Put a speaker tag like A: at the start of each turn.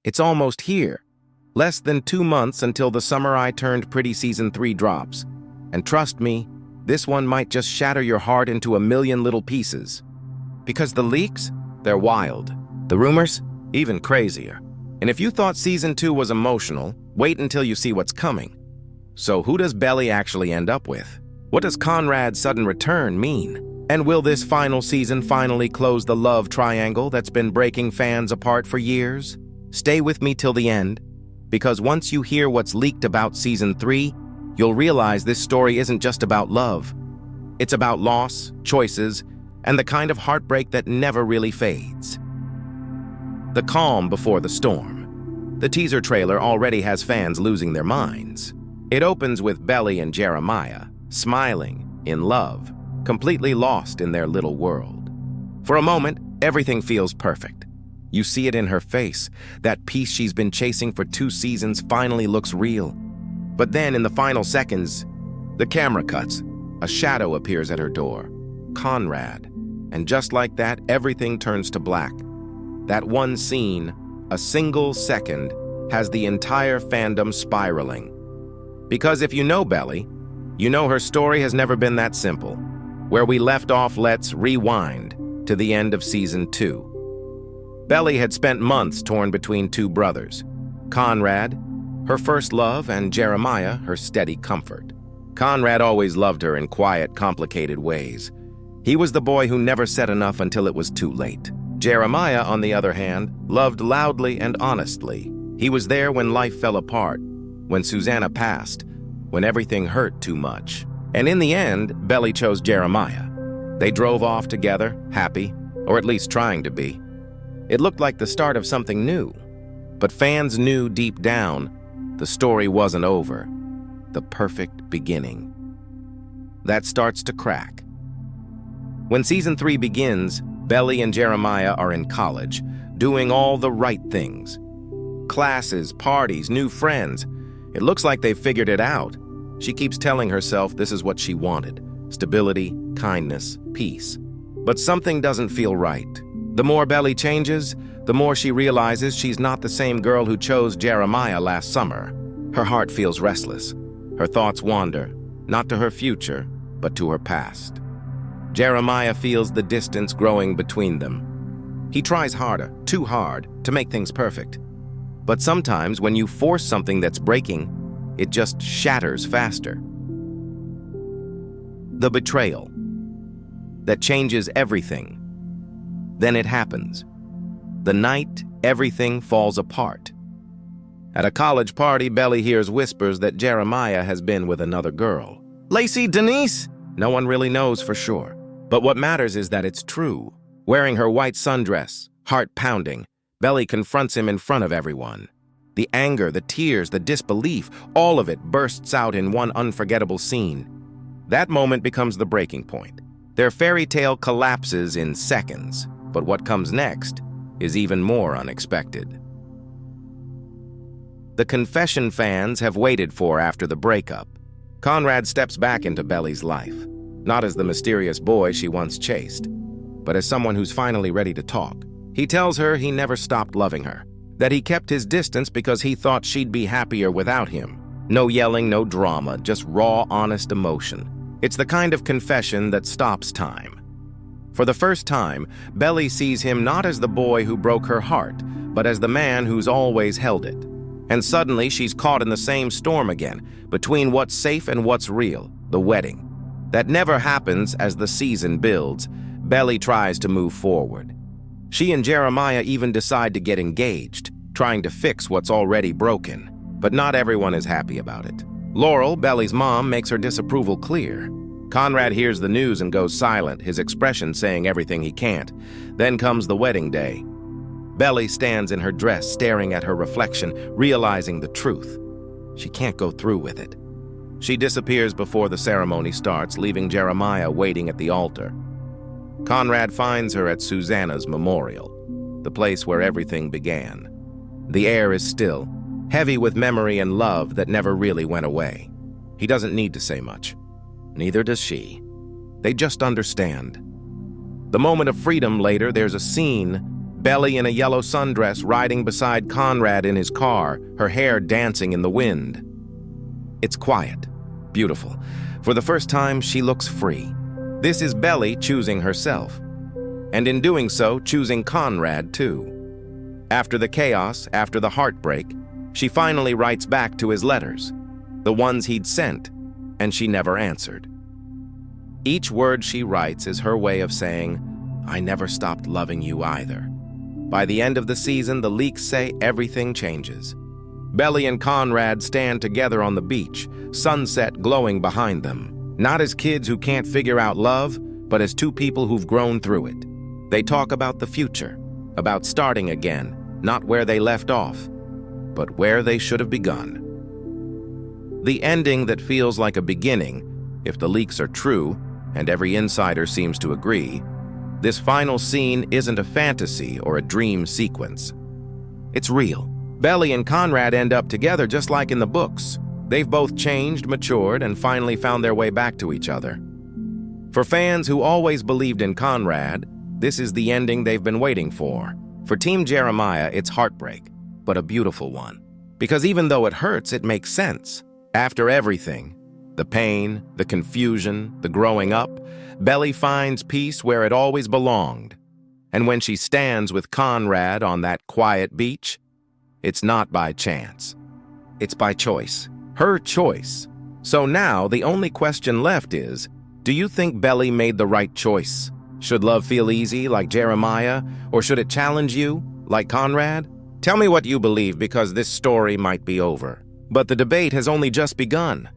A: It's almost here. Less than 2 months until The Summer I Turned Pretty Season 3 drops. And trust me, this one might just shatter your heart into a million little pieces. Because the leaks, they're wild. The rumors, even crazier. And if you thought Season 2 was emotional, wait until you see what's coming. So who does Belly actually end up with? What does Conrad's sudden return mean? And will this final season finally close the love triangle that's been breaking fans apart for years? Stay with me till the end, because once you hear what's leaked about Season 3, you'll realize this story isn't just about love. It's about loss, choices, and the kind of heartbreak that never really fades. The calm before the storm. The teaser trailer already has fans losing their minds. It opens with Belly and Jeremiah, smiling, in love, completely lost in their little world. For a moment, everything feels perfect. You see it in her face. That peace she's been chasing for 2 seasons finally looks real. But then, in the final seconds, the camera cuts. A shadow appears at her door. Conrad. And just like that, everything turns to black. That one scene, a single second, has the entire fandom spiraling. Because if you know Belly, you know her story has never been that simple. Where we left off, let's rewind to the end of Season 2. Belly had spent months torn between 2 brothers. Conrad, her first love, and Jeremiah, her steady comfort. Conrad always loved her in quiet, complicated ways. He was the boy who never said enough until it was too late. Jeremiah, on the other hand, loved loudly and honestly. He was there when life fell apart, when Susanna passed, when everything hurt too much. And in the end, Belly chose Jeremiah. They drove off together, happy, or at least trying to be. It looked like the start of something new. But fans knew deep down the story wasn't over. The perfect beginning. That starts to crack. When Season 3 begins, Belly and Jeremiah are in college, doing all the right things. Classes, parties, new friends. It looks like they've figured it out. She keeps telling herself this is what she wanted. Stability, kindness, peace. But something doesn't feel right. The more Belly changes, the more she realizes she's not the same girl who chose Jeremiah last summer. Her heart feels restless. Her thoughts wander, not to her future, but to her past. Jeremiah feels the distance growing between them. He tries harder, too hard, to make things perfect. But sometimes when you force something that's breaking, it just shatters faster. The betrayal that changes everything. Then it happens. The night everything falls apart. At a college party, Belly hears whispers that Jeremiah has been with another girl. Lacey, Denise? No one really knows for sure. But what matters is that it's true. Wearing her white sundress, heart pounding, Belly confronts him in front of everyone. The anger, the tears, the disbelief, all of it bursts out in one unforgettable scene. That moment becomes the breaking point. Their fairy tale collapses in seconds, but what comes next is even more unexpected. The confession fans have waited for after the breakup. Conrad steps back into Belly's life, not as the mysterious boy she once chased, but as someone who's finally ready to talk. He tells her he never stopped loving her, that he kept his distance because he thought she'd be happier without him. No yelling, no drama, just raw, honest emotion. It's the kind of confession that stops time. For the first time, Belly sees him not as the boy who broke her heart, but as the man who's always held it. And suddenly she's caught in the same storm again, between what's safe and what's real, the wedding. That never happens. As the season builds, Belly tries to move forward. She and Jeremiah even decide to get engaged, trying to fix what's already broken. But not everyone is happy about it. Laurel, Belly's mom, makes her disapproval clear. Conrad hears the news and goes silent, his expression saying everything he can't. Then comes the wedding day. Belly stands in her dress, staring at her reflection, realizing the truth. She can't go through with it. She disappears before the ceremony starts, leaving Jeremiah waiting at the altar. Conrad finds her at Susanna's memorial, the place where everything began. The air is still, heavy with memory and love that never really went away. He doesn't need to say much. Neither does she. They just understand. The moment of freedom later, there's a scene Belly in a yellow sundress riding beside Conrad in his car, her hair dancing in the wind. It's quiet, beautiful. For the first time, she looks free. This is Belly choosing herself. And in doing so, choosing Conrad too. After the chaos, after the heartbreak, she finally writes back to his letters, the ones he'd sent, and she never answered. Each word she writes is her way of saying, I never stopped loving you either. By the end of the season, the leaks say everything changes. Belly and Conrad stand together on the beach, sunset glowing behind them, not as kids who can't figure out love, but as two people who've grown through it. They talk about the future, about starting again, not where they left off, but where they should have begun. The ending that feels like a beginning, if the leaks are true, and every insider seems to agree, this final scene isn't a fantasy or a dream sequence. It's real. Belly and Conrad end up together just like in the books. They've both changed, matured, and finally found their way back to each other. For fans who always believed in Conrad, this is the ending they've been waiting for. For Team Jeremiah, it's heartbreak, but a beautiful one. Because even though it hurts, it makes sense. After everything, the pain, the confusion, the growing up, Belly finds peace where it always belonged. And when she stands with Conrad on that quiet beach, it's not by chance. It's by choice. Her choice. So now the only question left is, do you think Belly made the right choice? Should love feel easy like Jeremiah, or should it challenge you like Conrad? Tell me what you believe, because this story might be over. But the debate has only just begun.